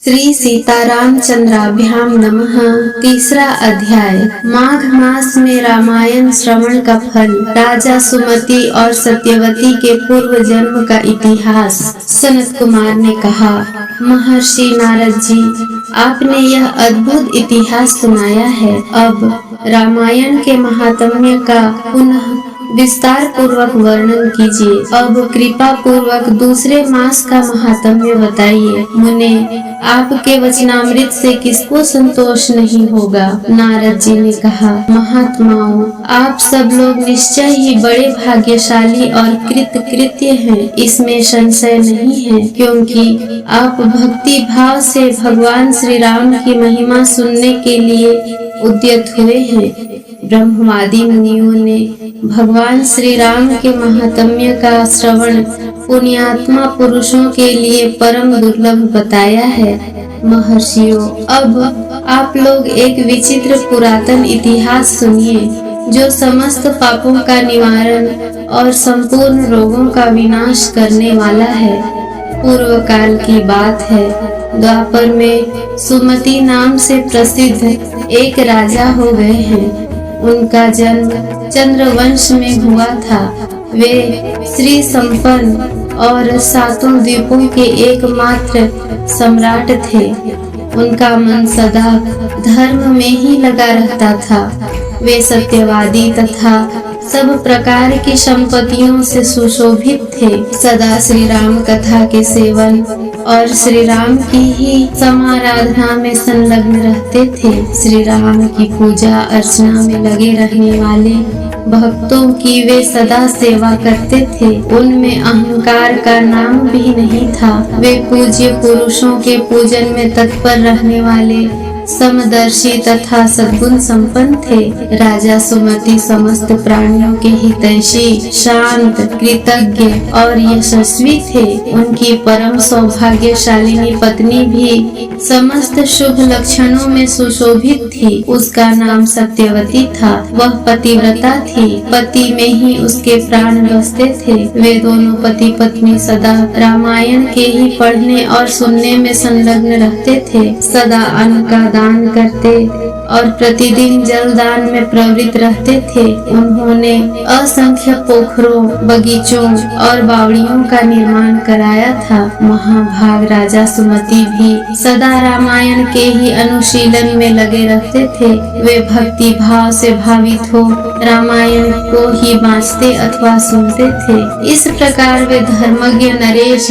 श्री सीतारामचंद्राभ्याम नमः। तीसरा अध्याय। माघ मास में रामायण श्रवण का फल। राजा सुमति और सत्यवती के पूर्व जन्म का इतिहास। सनत कुमार ने कहा, महर्षि नारद जी, आपने यह अद्भुत इतिहास सुनाया है। अब रामायण के महात्म्य का पुनः विस्तार पूर्वक वर्णन कीजिए। अब कृपा पूर्वक दूसरे मास का महात्म्य बताइए। मुने, आपके वचनामृत से किसको संतोष नहीं होगा। नारद जी ने कहा, महात्माओं, आप सब लोग निश्चय ही बड़े भाग्यशाली और कृतकृत्य हैं, इसमें संशय नहीं है, क्योंकि आप भक्ति भाव से भगवान श्री राम की महिमा सुनने के लिए उद्यत हुए हैं। ब्रह्मवादी मुनियों ने भगवान श्री राम के महात्म्य का श्रवण पुण्यात्मा पुरुषों के लिए परम दुर्लभ बताया है। महर्षियों, अब आप लोग एक विचित्र पुरातन इतिहास सुनिए, जो समस्त पापों का निवारण और संपूर्ण रोगों का विनाश करने वाला है। पूर्व काल की बात है। द्वापर में सुमति नाम से प्रसिद्ध एक राजा हो गए हैं। उनका जन्म चंद्रवंश में हुआ था। वे श्री संपन्न और सातों द्वीपों के एकमात्र सम्राट थे। उनका मन सदा धर्म में ही लगा रहता था। वे सत्यवादी तथा सब प्रकार की संपत्तियों से सुशोभित थे। सदा श्री राम कथा के सेवन और श्री राम की ही समाराधना में संलग्न रहते थे। श्री राम की पूजा अर्चना में लगे रहने वाले भक्तों की वे सदा सेवा करते थे। उनमें अहंकार का नाम भी नहीं था। वे पूज्य पुरुषों के पूजन में तत्पर रहने वाले समदर्शी तथा सद्गुण संपन्न थे। राजा सुमति समस्त प्राणियों के हितैषी, शांत, कृतज्ञ और यशस्वी थे। उनकी परम सौभाग्यशालिनी पत्नी भी समस्त शुभ लक्षणों में सुशोभित थी। उसका नाम सत्यवती था। वह पतिव्रता थी। पति में ही उसके प्राण बसते थे। वे दोनों पति पत्नी सदा रामायण के ही पढ़ने और सुनने में संलग्न रहते थे। सदा अन्न का दान करते और प्रतिदिन जल दान में प्रवृत्त रहते थे। उन्होंने असंख्य पोखरों, बगीचों और बावड़ियों का निर्माण कराया था। महाभाग राजा सुमति भी सदा रामायण के ही अनुशीलन में लगे रहते थे। वे भक्ति भाव से भावित हो रामायण को ही बाँचते अथवा सुनते थे। इस प्रकार वे धर्मज्ञ नरेश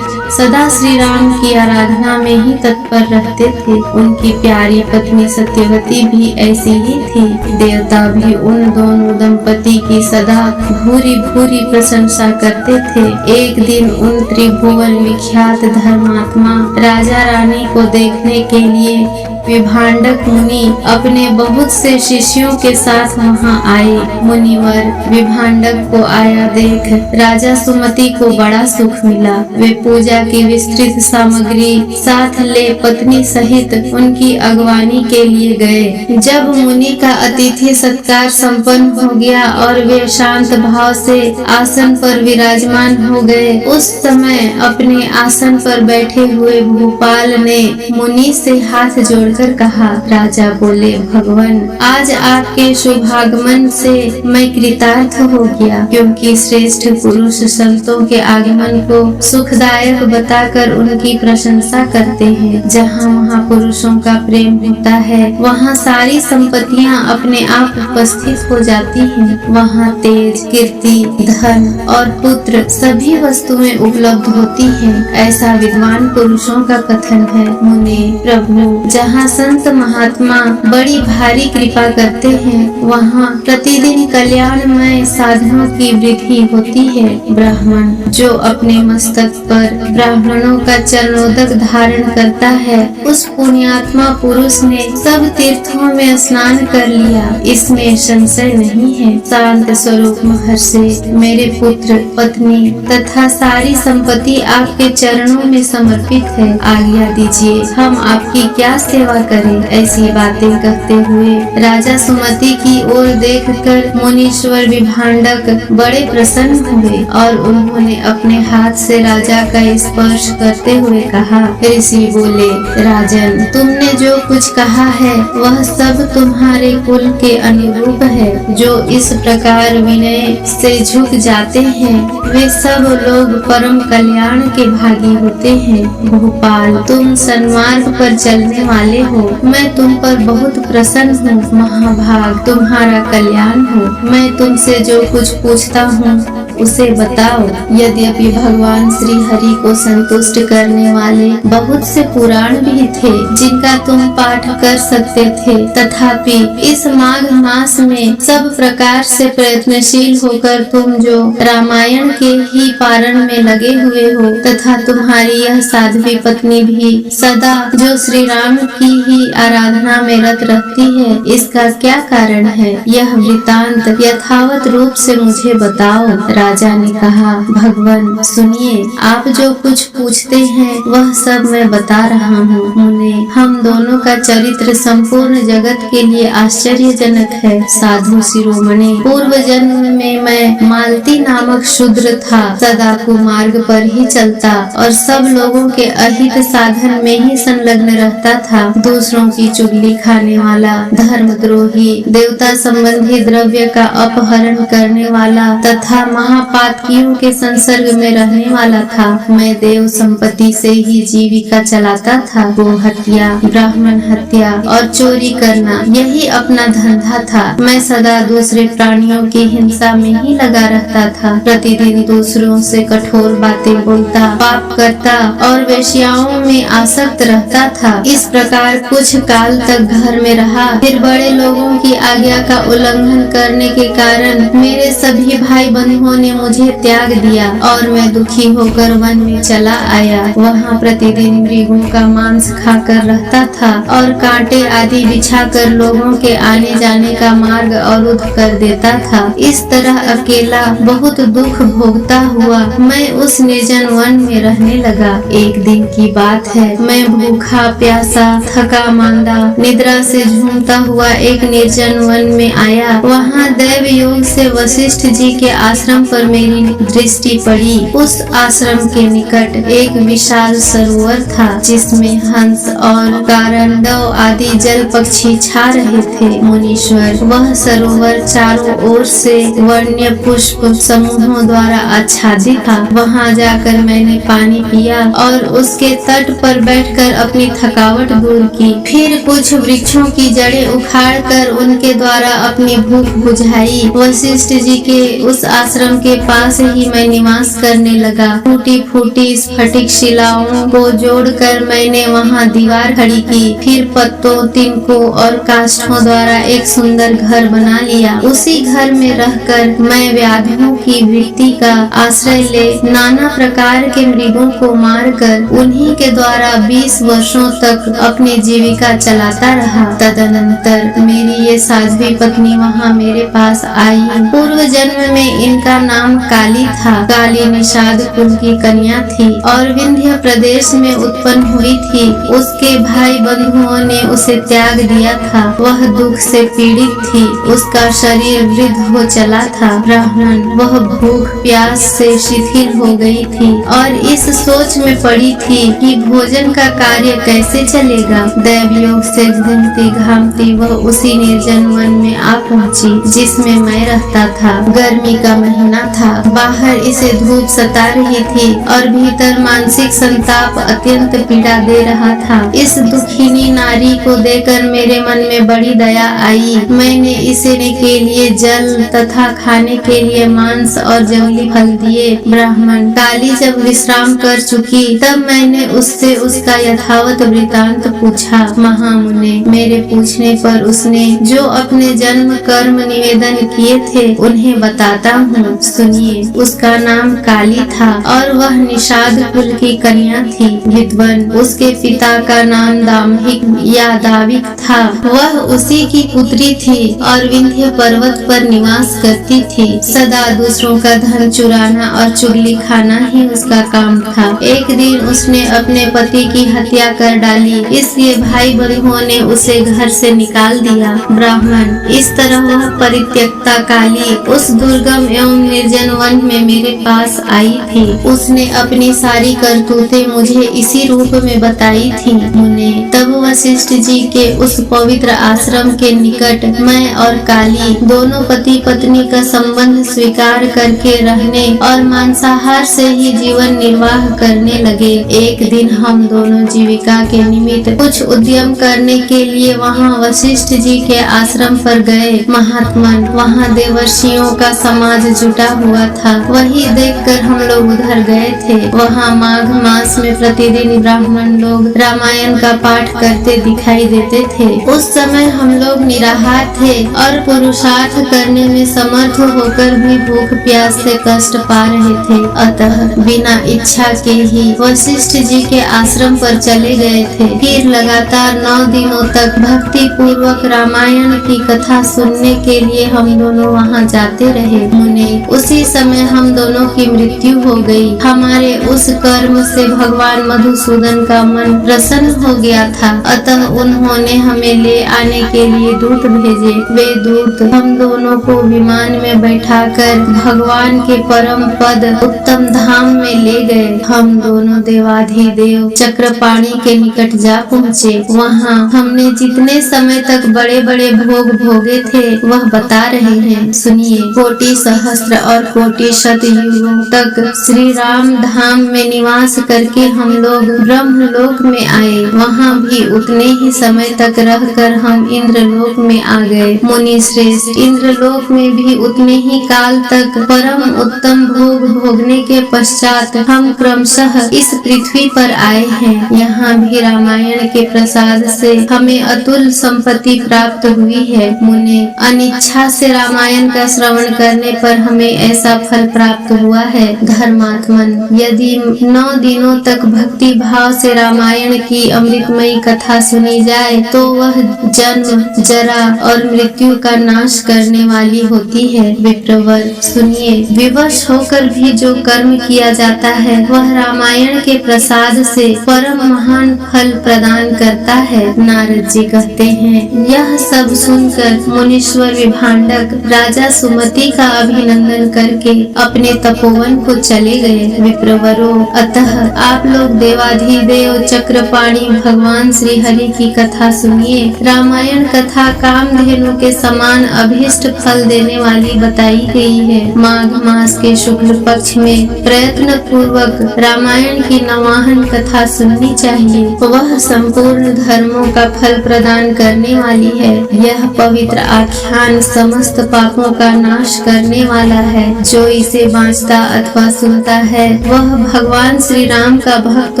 सदा श्री राम की आराधना में ही तत्पर रहते थे। उनकी प्यारी पत्नी सत्यवती भी ऐसी ही थी। देवता भी उन दोनों दंपति की सदा भूरी भूरी प्रशंसा करते थे। एक दिन उन त्रिभुवन विख्यात धर्मात्मा राजा रानी को देखने के लिए विभांडक मुनि अपने बहुत से शिष्यों के साथ वहां आए। मुनिवर विभांडक को आया देख राजा सुमति को बड़ा सुख मिला। वे पूजा की विस्तृत सामग्री साथ ले पत्नी सहित उनकी अगवानी के लिए गए। जब मुनि का अतिथि सत्कार संपन्न हो गया और वे शांत भाव से आसन पर विराजमान हो गए, उस समय अपने आसन पर बैठे हुए भूपाल ने मुनि से हाथ जोड़ कर कहा। राजा बोले, भगवान, आज आपके शुभागमन से मैं कृतार्थ हो गया, क्योंकि श्रेष्ठ पुरुष संतों के आगमन को सुखदायक बताकर उनकी प्रशंसा करते हैं। जहाँ महापुरुषों का प्रेम होता है, वहाँ सारी संपत्तियाँ अपने आप उपस्थित हो जाती हैं। वहाँ तेज, कीर्ति, धन और पुत्र सभी वस्तुएं उपलब्ध होती हैं। ऐसा विद्वान पुरुषों का कथन है। मुने, प्रभु, जहाँ संत महात्मा बड़ी भारी कृपा करते हैं, वहाँ प्रतिदिन कल्याणमय साधनों की वृद्धि होती है। ब्राह्मण जो अपने मस्तक पर ब्राह्मणों का चरणोदक धारण करता है, उस पुण्यात्मा पुरुष ने सब तीर्थों में स्नान कर लिया, इसमें संशय नहीं है। शांत स्वरूप महर्षि, मेरे पुत्र, पत्नी तथा सारी संपत्ति आपके चरणों में समर्पित है। आज्ञा दीजिए, हम आपकी क्या सेवा हुआ करे। ऐसी बातें कहते हुए राजा सुमति की ओर देखकर मुनीश्वर विभांडक बड़े प्रसन्न हुए और उन्होंने अपने हाथ से राजा का स्पर्श करते हुए कहा। ऋषि बोले, राजन, तुमने जो कुछ कहा है वह सब तुम्हारे कुल के अनुरूप है। जो इस प्रकार विनय से झुक जाते हैं वे सब लोग परम कल्याण के भागी होते हैं। भोपाल, तुम सन्मार्ग पर चलने वाले हो, मैं तुम पर बहुत प्रसन्न हूँ। महाभाग, तुम्हारा कल्याण हो। मैं तुमसे जो कुछ पूछता हूँ उसे बताओ। यद्यपि भगवान श्री हरि को संतुष्ट करने वाले बहुत से पुराण भी थे जिनका तुम पाठ कर सकते थे, तथापि इस माघ मास में सब प्रकार से प्रयत्नशील होकर तुम जो रामायण के ही पारण में लगे हुए हो तथा तुम्हारी यह साध्वी पत्नी भी सदा जो श्री राम की ही आराधना में रत रहती है, इसका क्या कारण है? यह वृतांत यथावत रूप से मुझे बताओ। राजा ने कहा, भगवान सुनिए, आप जो कुछ पूछते हैं वह सब मैं बता रहा हूँ। मुने, हम दोनों का चरित्र संपूर्ण जगत के लिए आश्चर्यजनक है। साधु शिरोमणि, पूर्व जन्म में मैं मालती नामक शूद्र था, सदा कुमार्ग पर ही चलता और सब लोगों के अहित साधन में ही संलग्न रहता था। दूसरों की चुगली खाने वाला, धर्मद्रोही, देवता संबंधी द्रव्य का अपहरण करने वाला तथा महापातकियों के संसर्ग में रहने वाला था। मैं देव संपत्ति से ही जीविका चलाता था। गो हत्या, ब्राह्मण हत्या और चोरी करना यही अपना धंधा था। मैं सदा दूसरे प्राणियों की हिंसा में ही लगा रहता था। प्रतिदिन दूसरों से कठोर बातें बोलता, पाप करता और वेश्याओं में आसक्त रहता था। इस प्रकार कुछ काल तक घर में रहा। फिर बड़े लोगों की आज्ञा का उल्लंघन करने के कारण मेरे सभी भाई बंधुओं ने मुझे त्याग दिया और मैं दुखी होकर वन में चला आया। वहाँ प्रतिदिन मृगों का मांस खाकर रहता था और कांटे आदि बिछाकर लोगों के आने जाने का मार्ग अवरुद्ध कर देता था। इस तरह अकेला बहुत दुख भोगता हुआ मैं उस निर्जन वन में रहने लगा। एक दिन की बात है, मैं भूखा प्यासा थका मांदा निद्रा से झूमता हुआ एक निर्जन वन में आया। वहाँ दैव योग से वशिष्ठ जी के आश्रम पर मेरी दृष्टि पड़ी। उस आश्रम के निकट एक विशाल सरोवर था जिसमें हंस और कारंडव आदि जल पक्षी छा रहे थे। मुनीश्वर, वह सरोवर चारों ओर से वन्य पुष्प समूहों द्वारा आच्छादित था। वहाँ जाकर मैंने पानी पिया और उसके तट पर बैठकर अपनी थकावट दूर की। फिर कुछ वृक्षों की जड़ें उखाड़कर उनके द्वारा अपनी भूख बुझाई। वशिष्ठ जी के उस आश्रम के पास ही मैं निवास करने लगा। टूटी फूटी स्फटिक शिलाओं को जोड़कर मैंने वहाँ दीवार खड़ी की। फिर पत्तों, तिनकों और काष्ठों द्वारा एक सुंदर घर बना लिया। उसी घर में रहकर मैं व्याधियों की वृत्ति का आश्रय ले नाना प्रकार के मृगों को मारकर उन्हीं के द्वारा 20 वर्षों तक अपनी जीविका चलाता रहा। तदनंतर मेरी ये साध्वी पत्नी वहाँ मेरे पास आई। पूर्व जन्म में इनका नाम काली था। काली निषाद कुल की कन्या थी और विंध्य प्रदेश में उत्पन्न हुई थी। उसके भाई बंधुओं ने उसे त्याग दिया था। वह दुख से पीड़ित थी। उसका शरीर वृद्ध हो चला था। ब्राह्मण, वह भूख प्यास से शिथिल हो गई थी और इस सोच में पड़ी थी कि भोजन का कार्य कैसे चलेगा। दैव योग से घूमती घामती वह उसी निर्जन वन में आ पहुंची जिसमें मैं रहता था। गर्मी का महीना था। बाहर इसे धूप सता रही थी और भीतर मानसिक संताप अत्यंत पीड़ा दे रहा था। इस दुखिनी नारी को देखकर मेरे मन में बड़ी दया आई। मैंने इसे के लिए जल तथा खाने के लिए मांस और जंगली फल दिए। ब्राह्मण, काली जब विश्राम कर चुकी तब मैंने उससे उसका यथावत वृतांत पूछा। महामुने, मेरे पूछने पर उसने जो अपने जन्म कर्म निवेदन किए थे उन्हें बताता हूँ, सुनिए। उसका नाम काली था और वह निषाद कुल की कन्या थी। विद्वान, उसके पिता का नाम दाम्भिक या दाविक था। वह उसी की पुत्री थी और विंध्य पर्वत पर निवास करती थी। सदा दूसरों का धन चुराना और चुगली खाना ही उसका काम था। एक दिन उसने अपने पति की हत्या कर डाली, इसलिए भाई बंधुओं ने उसे घर से निकाल दिया। ब्राह्मण, इस तरह वह परित्यक्ता काली उस दुर्गम एवं निर्जन वन में मेरे पास आई थी। उसने अपनी सारी करतूतें मुझे इसी रूप में बताई थी। मुने, तब वशिष्ठ जी के उस पवित्र आश्रम के निकट मैं और काली दोनों पति पत्नी का संबंध स्वीकार करके रहने और मांसाहार से ही जीवन निर्वाह करने लगे। एक दिन हम दोनों जीविका के निमित्त कुछ उद्यम करने के लिए वहाँ वशिष्ठ जी के आश्रम पर गए। महात्मन, वहाँ देवर्षियों का समाज जुटा हुआ था, वही देखकर हम लोग उधर गए थे। वहाँ माघ मास में प्रतिदिन ब्राह्मण लोग रामायण का पाठ करते दिखाई देते थे। उस समय हम लोग निराहार थे और पुरुषार्थ करने में समर्थ होकर भी भूख प्यास से कष्ट पा रहे थे। अतः बिना इच्छा के ही वशिष्ठ जी के आश्रम पर चले गए थे। फिर लगातार 9 दिनों तक भक्ति पूर्वक रामायण की कथा सुनने के लिए हम दोनों वहाँ जाते रहे। मुने, उसी समय हम दोनों की मृत्यु हो गई। हमारे उस कर्म से भगवान मधुसूदन का मन प्रसन्न हो गया था, अतः उन्होंने हमें ले आने के लिए दूत भेजे। वे दूत हम दोनों को विमान में बैठाकर भगवान के परम पद उत्तम धाम में ले गए। हम दोनों देवाधिदेव चक्रपाणी के निकट जा पहुँचे। वहाँ हमने जितने समय तक बड़े बड़े भोग भोगे थे वह बता रहे हैं, सुनिए। कोटि सहस्त्र और कोटि शत युगों तक श्री राम धाम में निवास करके हम लोग ब्रह्मलोक में आए। वहाँ भी उतने ही समय तक रहकर हम इंद्रलोक में आ गए। मुनि श्रेष्ठ, इंद्रलोक में भी उतने ही काल तक परम उत्तम भोग भोगने के पश्चात हम क्रमशः इस पृथ्वी पर आए हैं। यहाँ भी रामायण के प्रसाद से हमें अतुल संपत्ति प्राप्त हुई है। मुने, अनिच्छा से रामायण का श्रवण करने पर हमें ऐसा फल प्राप्त हुआ है। धर्मात्मन, यदि 9 दिनों तक भक्ति भाव से रामायण की अमृतमयी कथा सुनी जाए तो वह जन्म, जरा और मृत्यु का नाश करने वाली होती है। विप्रवर, सुनिए। विवश होकर भी जो कर्म किया जाता है वह रामायण के प्रसाद से परम महान फल प्रदान करता है। नारद जी कहते हैं, यह सब सुनकर मुनीश्वर विभांडक राजा सुमति का अभिनंदन करके अपने तपोवन को चले गए। विप्रवरो, अतः आप लोग देवाधिदेव चक्रपाणी भगवान श्री हरि की कथा सुनिए। रामायण कथा कामधेनु के समान अभीष्ट फल देने वाली बताई गई है। माघ मास के शुक्ल पक्ष में प्रयत्न पूर्वक रामायण की नवाहन कथा सुननी चाहिए। वह संपूर्ण धर्मों का फल प्रदान करने वाली है। यह पवित्र आख्यान समस्त पापों का नाश करने वाला है। जो इसे बाँचता अथवा सुनता है वह भगवान श्री राम का भक्त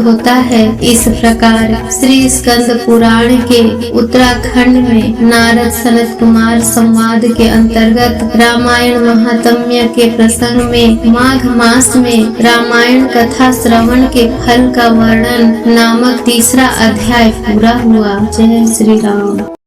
होता है। इस प्रकार श्री स्कंद पुराण के उत्तराखंड में नारद सनत कुमार संवाद के अंतर्गत रामायण महात्म्य के प्रसंग में माघ मास में रामायण कथा श्रवण के फल का वर्णन नामक तीसरा अध्याय पूरा हुआ। जय श्री राम।